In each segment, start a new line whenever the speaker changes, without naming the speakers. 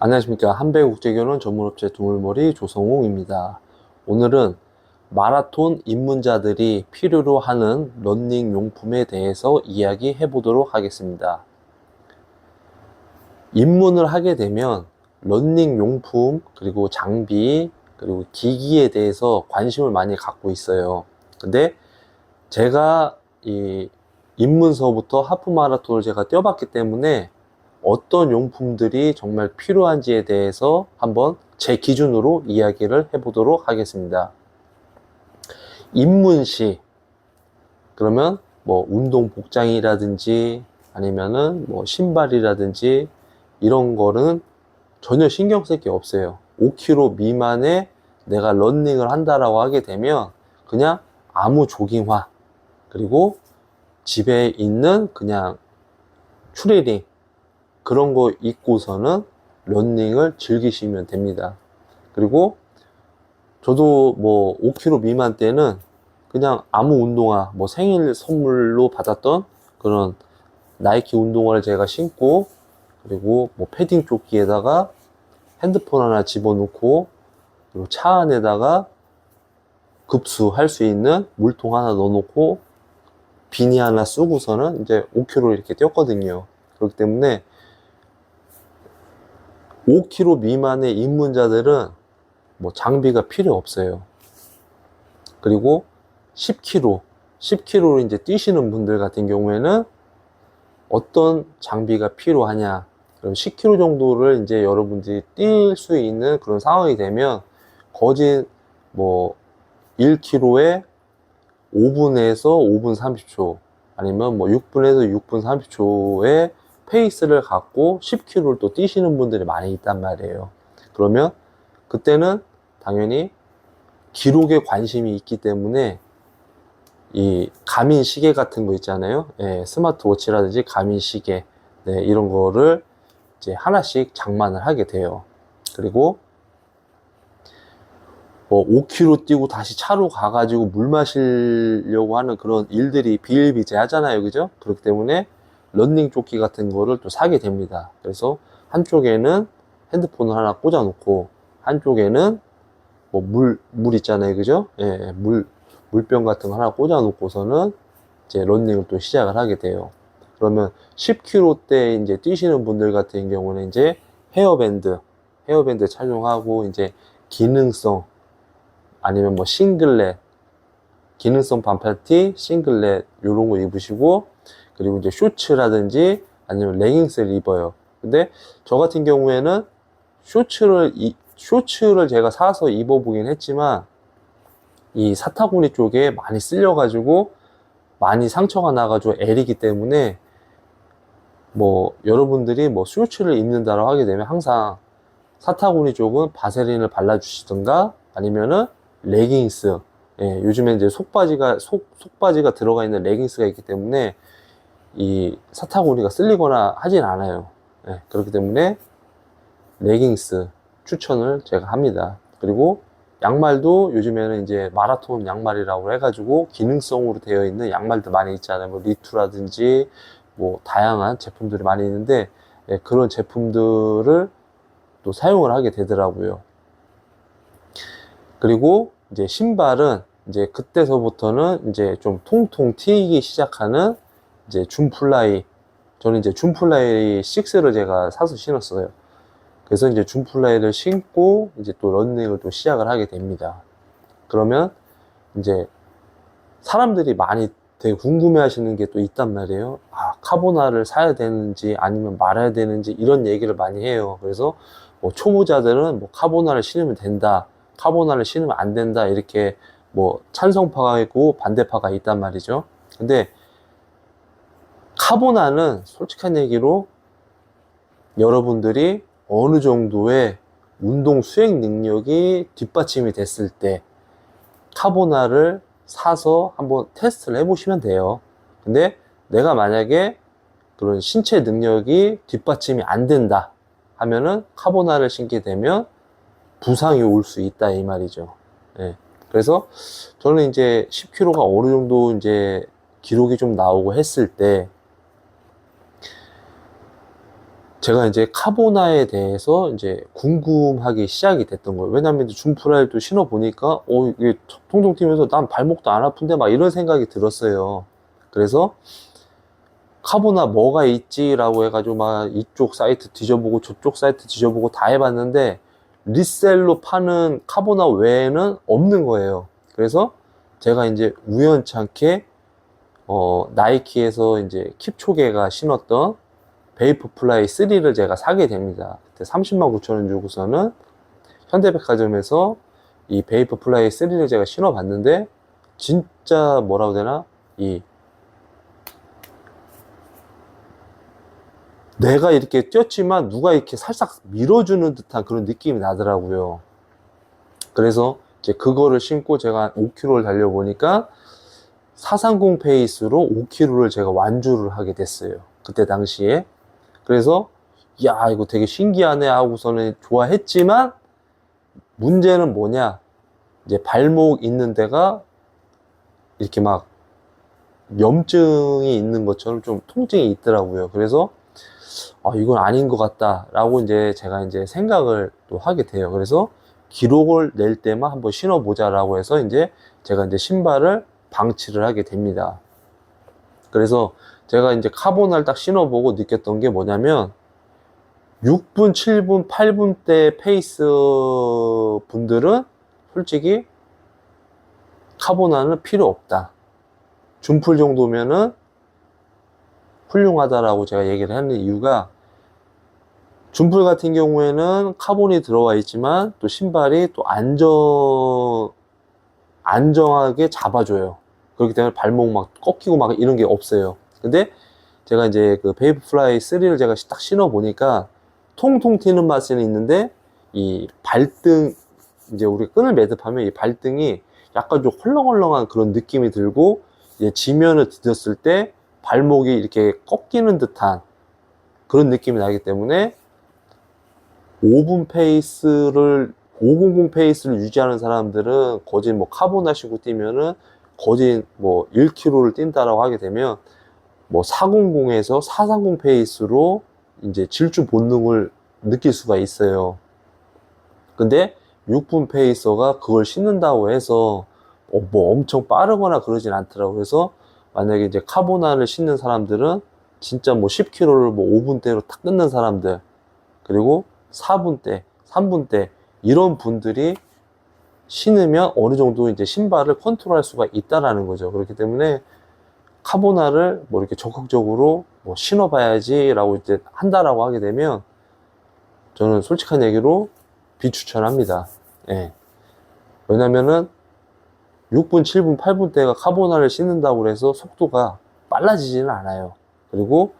안녕하십니까. 한배국제결혼 전문업체 두물머리 조성웅입니다. 오늘은 마라톤 입문자들이 필요로 하는 러닝 용품에 대해서 이야기해 보도록 하겠습니다. 입문을 하게 되면 러닝 용품, 그리고 장비, 그리고 기기에 대해서 관심을 많이 갖고 있어요. 근데 제가 이 입문서부터 하프 마라톤을 제가 뛰어봤기 때문에 어떤 용품들이 정말 필요한지에 대해서 한번 제 기준으로 이야기를 해보도록 하겠습니다. 입문 시 그러면 뭐 운동 복장이라든지 아니면은 뭐 신발이라든지 이런 거는 전혀 신경 쓸 게 없어요. 5km 미만에 내가 러닝을 한다라고 하게 되면 그냥 아무 조깅화, 그리고 집에 있는 그냥 추리닝, 그런 거 입고서는 러닝을 즐기시면 됩니다. 그리고 저도 뭐 5km 미만 때는 그냥 아무 운동화, 뭐 생일 선물로 받았던 그런 나이키 운동화를 제가 신고, 그리고 뭐 패딩 조끼에다가 핸드폰 하나 집어넣고, 그리고 차 안에다가 급수할 수 있는 물통 하나 넣어놓고 비니 하나 쓰고서는 이제 5km 이렇게 뛰었거든요. 그렇기 때문에 5km 미만의 입문자들은 뭐 장비가 필요 없어요. 그리고 10km로 이제 뛰시는 분들 같은 경우에는 어떤 장비가 필요하냐. 그럼 10km 정도를 이제 여러분들이 뛸 수 있는 그런 상황이 되면 거진 뭐 1km에 5분에서 5분 30초, 아니면 뭐 6분에서 6분 30초의 페이스를 갖고 10km를 또 뛰시는 분들이 많이 있단 말이에요. 그러면 그때는 당연히 기록에 관심이 있기 때문에 이 가민 시계 같은 거 있잖아요. 예, 스마트워치라든지 가민 시계, 네, 이런 거를 이제 하나씩 장만을 하게 돼요. 그리고 뭐 5km 뛰고 다시 차로 가가지고 물 마시려고 하는 그런 일들이 비일비재하잖아요. 그죠? 그렇기 때문에 런닝 조끼 같은 거를 또 사게 됩니다. 그래서 한쪽에는 핸드폰을 하나 꽂아 놓고, 한쪽에는 뭐 물 있잖아요. 그죠? 예, 물병 같은 거 하나 꽂아 놓고서는 이제 런닝을 또 시작을 하게 돼요. 그러면 10km 대 이제 뛰시는 분들 같은 경우는 이제 헤어밴드 착용하고, 이제 기능성, 아니면 뭐 싱글렛, 기능성 반팔티, 싱글렛 요런 거 입으시고, 그리고 이제 쇼츠라든지 아니면 레깅스를 입어요. 근데 저 같은 경우에는 쇼츠를 제가 사서 입어보긴 했지만 이 사타구니 쪽에 많이 쓸려가지고 많이 상처가 나가지고 애리기 때문에, 뭐 여러분들이 뭐 쇼츠를 입는다고 하게 되면 항상 사타구니 쪽은 바세린을 발라주시든가, 아니면은 레깅스, 예, 요즘에 이제 속바지가 들어가 있는 레깅스가 있기 때문에 이 사타구니가 쓸리거나 하진 않아요. 예, 그렇기 때문에 레깅스 추천을 제가 합니다. 그리고 양말도 요즘에는 이제 마라톤 양말이라고 해가지고 기능성으로 되어 있는 양말도 많이 있잖아요. 뭐 리투라든지 뭐 다양한 제품들이 많이 있는데, 예, 그런 제품들을 또 사용을 하게 되더라고요. 그리고 이제 신발은 이제 그때서부터는 이제 좀 통통 튀기 시작하는 이제 줌플라이, 저는 이제 줌플라이 6를 제가 사서 신었어요. 그래서 이제 줌플라이를 신고 이제 또 런닝을 또 시작을 하게 됩니다. 그러면 이제 사람들이 많이 되게 궁금해 하시는 게 또 있단 말이에요. 아, 카보나를 사야 되는지 아니면 말아야 되는지 이런 얘기를 많이 해요. 그래서 뭐 초보자들은 뭐 카보나를 신으면 된다, 카보나를 신으면 안 된다, 이렇게 뭐 찬성파가 있고 반대파가 있단 말이죠. 근데 카보나는 솔직한 얘기로 여러분들이 어느 정도의 운동 수행 능력이 뒷받침이 됐을 때 카보나를 사서 한번 테스트를 해보시면 돼요. 근데 내가 만약에 그런 신체 능력이 뒷받침이 안 된다 하면은 카보나를 신게 되면 부상이 올 수 있다, 이 말이죠. 예. 그래서 저는 이제 10km가 어느 정도 이제 기록이 좀 나오고 했을 때 제가 이제 카보나에 대해서 이제 궁금하기 시작이 됐던 거예요. 왜냐면 이제 줌프라일도 신어보니까, 이게 통통 튀면서 난 발목도 안 아픈데 막 이런 생각이 들었어요. 그래서 카보나 뭐가 있지라고 해가지고 막 이쪽 사이트 뒤져보고 저쪽 사이트 뒤져보고 다 해봤는데 리셀로 파는 카보나 외에는 없는 거예요. 그래서 제가 이제 우연찮게 나이키에서 이제 킵초게가 신었던 베이퍼플라이 3를 제가 사게 됩니다. 그때 30만 9천 원 주고서는 현대백화점에서 이 베이퍼플라이 3를 제가 신어봤는데 진짜 뭐라고 해야 되나, 이 내가 이렇게 뛰었지만 누가 이렇게 살짝 밀어주는 듯한 그런 느낌이 나더라고요. 그래서 이제 그거를 신고 제가 5km를 달려보니까 430 페이스로 5km를 제가 완주를 하게 됐어요. 그때 당시에. 그래서 야, 이거 되게 신기하네 하고서는 좋아했지만 문제는 뭐냐, 이제 발목 있는 데가 이렇게 막 염증이 있는 것처럼 좀 통증이 있더라고요. 그래서 이건 아닌 것 같다라고 이제 제가 이제 생각을 또 하게 돼요. 그래서 기록을 낼 때만 한번 신어보자라고 해서 이제 제가 이제 신발을 방치를 하게 됩니다. 그래서 제가 이제 카보나를 딱 신어보고 느꼈던 게 뭐냐면 6분, 7분, 8분 대 페이스 분들은 솔직히 카보나는 필요 없다. 줌풀 정도면은 훌륭하다라고 제가 얘기를 하는 이유가, 줌풀 같은 경우에는 카본이 들어와 있지만 또 신발이 또 안정하게 잡아줘요. 그렇기 때문에 발목 막 꺾이고 막 이런 게 없어요. 근데 제가 이제 그 베이프플라이 3를 제가 딱 신어 보니까 통통 튀는 맛은 있는데 이 발등, 이제 우리 끈을 매듭하면 이 발등이 약간 좀 헐렁헐렁한 그런 느낌이 들고, 이제 지면을 디뎠을 때 발목이 이렇게 꺾이는 듯한 그런 느낌이 나기 때문에 5분 페이스를 500 페이스를 유지하는 사람들은 거진 뭐 카보나 신고 뛰면은 거진 뭐 1km를 뛴다라고 하게 되면 뭐 400에서 430 페이스로 이제 질주 본능을 느낄 수가 있어요. 근데 6분 페이서가 그걸 신는다고 해서 뭐 엄청 빠르거나 그러진 않더라고요. 그래서 만약에 이제 카보나를 신는 사람들은 진짜 뭐 10km를 뭐 5분대로 탁 끊는 사람들, 그리고 4분대, 3분대 이런 분들이 신으면 어느 정도 이제 신발을 컨트롤할 수가 있다라는 거죠. 그렇기 때문에 카보나를 뭐 이렇게 적극적으로 뭐 신어봐야지라고 이제 한다라고 하게 되면 저는 솔직한 얘기로 비추천합니다. 예. 왜냐면은 6분, 7분, 8분 대가 카보나를 신는다고 해서 속도가 빨라지지는 않아요. 그리고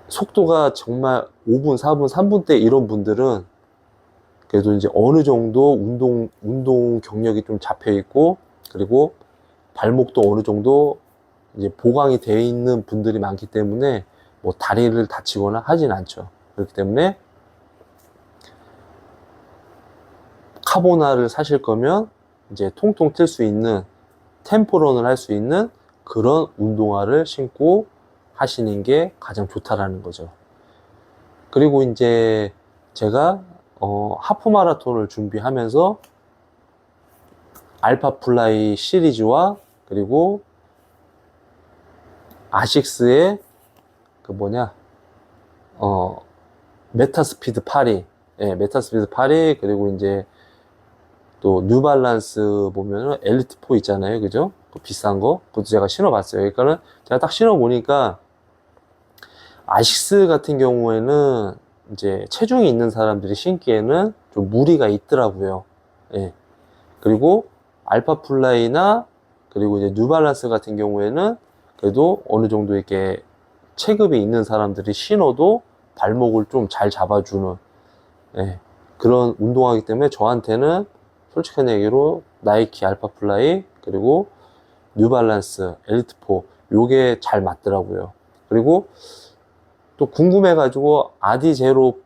속도가 정말 5분, 4분, 3분 대 이런 분들은 그래도 이제 어느 정도 운동 경력이 좀 잡혀 있고, 그리고 발목도 어느 정도 이제 보강이 되어 있는 분들이 많기 때문에 뭐 다리를 다치거나 하진 않죠. 그렇기 때문에 카보나를 사실 거면 이제 통통 튈 수 있는, 템포런을 할 수 있는 그런 운동화를 신고 하시는 게 가장 좋다라는 거죠. 그리고 이제 제가 하프 마라톤을 준비하면서 알파 플라이 시리즈와 그리고 아식스의 그 뭐냐, 메타스피드 파리, 예, 메타스피드 파리, 그리고 이제 또 뉴발란스 보면은 엘리트4 있잖아요. 그죠? 그 비싼 거. 그것도 제가 신어봤어요. 그러니까는 제가 딱 신어보니까 아식스 같은 경우에는 이제 체중이 있는 사람들이 신기에는 좀 무리가 있더라고요. 예. 그리고 알파 플라이나 그리고 이제 뉴발란스 같은 경우에는 그래도 어느 정도 이렇게 체급이 있는 사람들이 신어도 발목을 좀 잘 잡아주는, 예, 그런 운동화이기 때문에 저한테는 솔직한 얘기로 나이키 알파 플라이 그리고 뉴발란스 엘리트4 요게 잘 맞더라고요. 그리고 또 궁금해가지고 아디제로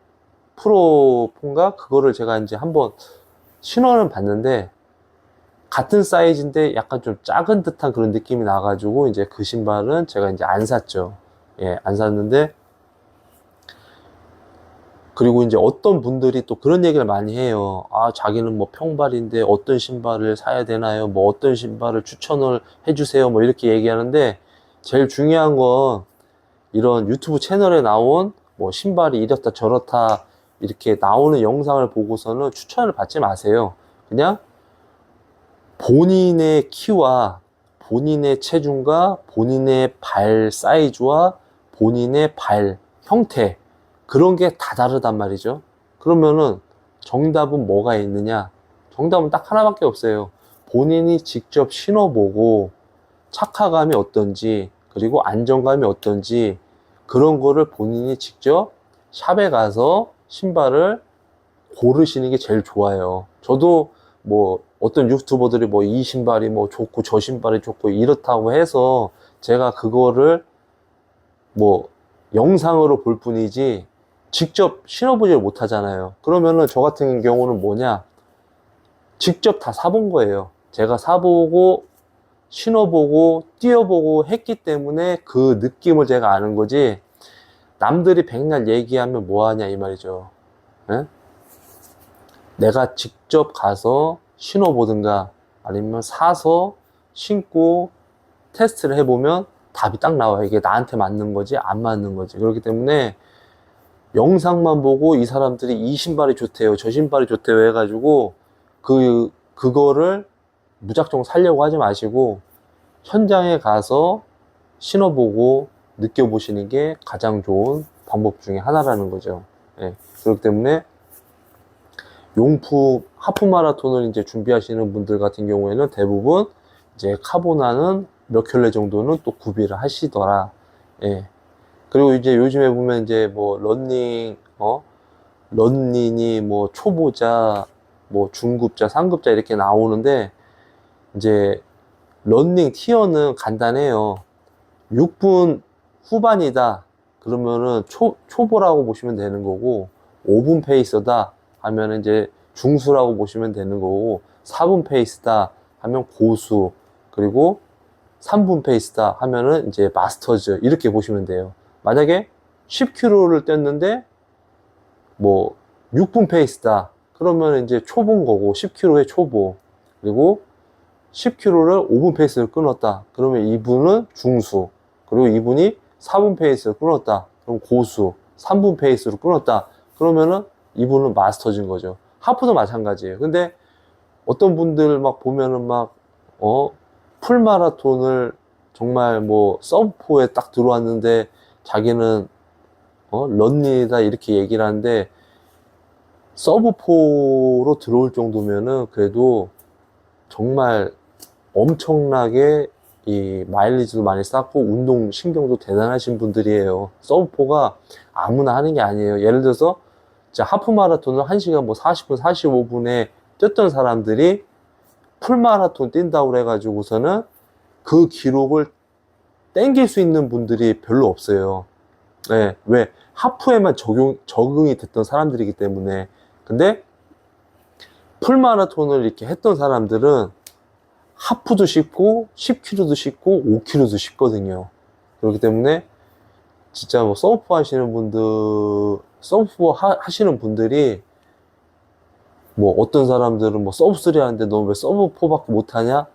프로4인가 그거를 제가 이제 한번 신어는 봤는데 같은 사이즈인데 약간 좀 작은 듯한 그런 느낌이 나가지고 이제 그 신발은 제가 이제 안 샀죠. 예, 안 샀는데 그리고 이제 어떤 분들이 또 그런 얘기를 많이 해요. 아, 자기는 뭐 평발인데 어떤 신발을 사야 되나요? 뭐 어떤 신발을 추천을 해주세요. 뭐 이렇게 얘기하는데, 제일 중요한 건 이런 유튜브 채널에 나온 뭐 신발이 이렇다 저렇다 이렇게 나오는 영상을 보고서는 추천을 받지 마세요. 그냥 본인의 키와 본인의 체중과 본인의 발 사이즈와 본인의 발 형태, 그런 게 다 다르단 말이죠. 그러면은 정답은 뭐가 있느냐? 정답은 딱 하나밖에 없어요. 본인이 직접 신어보고 착화감이 어떤지, 그리고 안정감이 어떤지, 그런 거를 본인이 직접 샵에 가서 신발을 고르시는 게 제일 좋아요. 저도 뭐 어떤 유튜버들이 뭐 이 신발이 뭐 좋고 저 신발이 좋고 이렇다고 해서 제가 그거를 뭐 영상으로 볼 뿐이지 직접 신어보질 못하잖아요. 그러면은 저 같은 경우는 뭐냐, 직접 다 사본 거예요. 제가 사보고 신어보고 뛰어보고 했기 때문에 그 느낌을 제가 아는 거지, 남들이 백날 얘기하면 뭐하냐 이 말이죠. 예? 내가 직접 가서 신어보든가 아니면 사서 신고 테스트를 해보면 답이 딱 나와요. 이게 나한테 맞는 거지 안 맞는 거지. 그렇기 때문에 영상만 보고 이 사람들이 이 신발이 좋대요 저 신발이 좋대요 해가지고 그거를 무작정 살려고 하지 마시고 현장에 가서 신어보고 느껴보시는 게 가장 좋은 방법 중에 하나라는 거죠. 예. 그렇기 때문에 용품 하프 마라톤을 이제 준비하시는 분들 같은 경우에는 대부분 이제 카보나는 몇 켤레 정도는 또 구비를 하시더라. 예. 그리고 이제 요즘에 보면 이제 뭐 런닝이 뭐 초보자, 뭐 중급자, 상급자 이렇게 나오는데, 이제 런닝 티어는 간단해요. 6분 후반이다 그러면은 초보라고 보시면 되는 거고, 5분 페이스다 하면 이제 중수라고 보시면 되는 거고, 4분 페이스다 하면 고수, 그리고 3분 페이스다 하면은 이제 마스터즈, 이렇게 보시면 돼요. 만약에 10km를 뛰었는데 뭐 6분 페이스다 그러면 이제 초보인 거고, 10km의 초보. 그리고 10km를 5분 페이스를 끊었다 그러면 이분은 중수, 그리고 이분이 4분 페이스를 끊었다 그럼 고수, 3분 페이스로 끊었다 그러면은 이분은 마스터진 거죠. 하프도 마찬가지예요. 근데 어떤 분들 막 보면은 풀마라톤을 정말 뭐 서브포에 딱 들어왔는데 자기는 런닝이다 이렇게 얘기를 하는데, 서브포로 들어올 정도면은 그래도 정말 엄청나게 이 마일리지도 많이 쌓고 운동 신경도 대단하신 분들이에요. 서브포가 아무나 하는 게 아니에요. 예를 들어서 하프 마라톤을 1시간 뭐 40분, 45분에 뛰었던 사람들이 풀마라톤 뛴다고 그래가지고서는 그 기록을 땡길 수 있는 분들이 별로 없어요. 네, 왜? 하프에만 적응이 됐던 사람들이기 때문에. 근데 풀마라톤을 이렇게 했던 사람들은 하프도 쉽고 10km도 쉽고 5km도 쉽거든요. 그렇기 때문에 진짜 뭐 서브 하시는 분들이 뭐 어떤 사람들은 뭐 서브3 하는데 너 왜 서브4밖에 못하냐?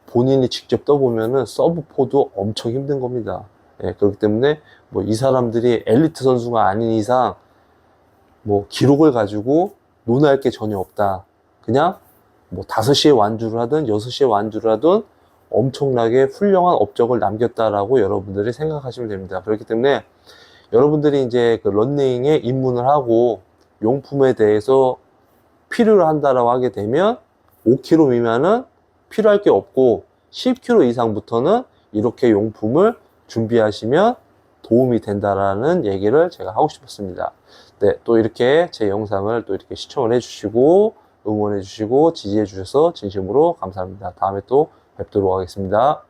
본인이 직접 떠보면은 서브4도 엄청 힘든 겁니다. 예, 그렇기 때문에 뭐 이 사람들이 엘리트 선수가 아닌 이상 뭐 기록을 가지고 논할 게 전혀 없다. 그냥 뭐 5시에 완주를 하든 6시에 완주를 하든 엄청나게 훌륭한 업적을 남겼다라고 여러분들이 생각하시면 됩니다. 그렇기 때문에 여러분들이 이제 그 런닝에 입문을 하고 용품에 대해서 필요로 한다라고 하게 되면 5km 미만은 필요할 게 없고 10km 이상부터는 이렇게 용품을 준비하시면 도움이 된다라는 얘기를 제가 하고 싶었습니다. 네, 또 이렇게 제 영상을 또 이렇게 시청을 해주시고 응원해주시고 지지해주셔서 진심으로 감사합니다. 다음에 또 뵙도록 하겠습니다.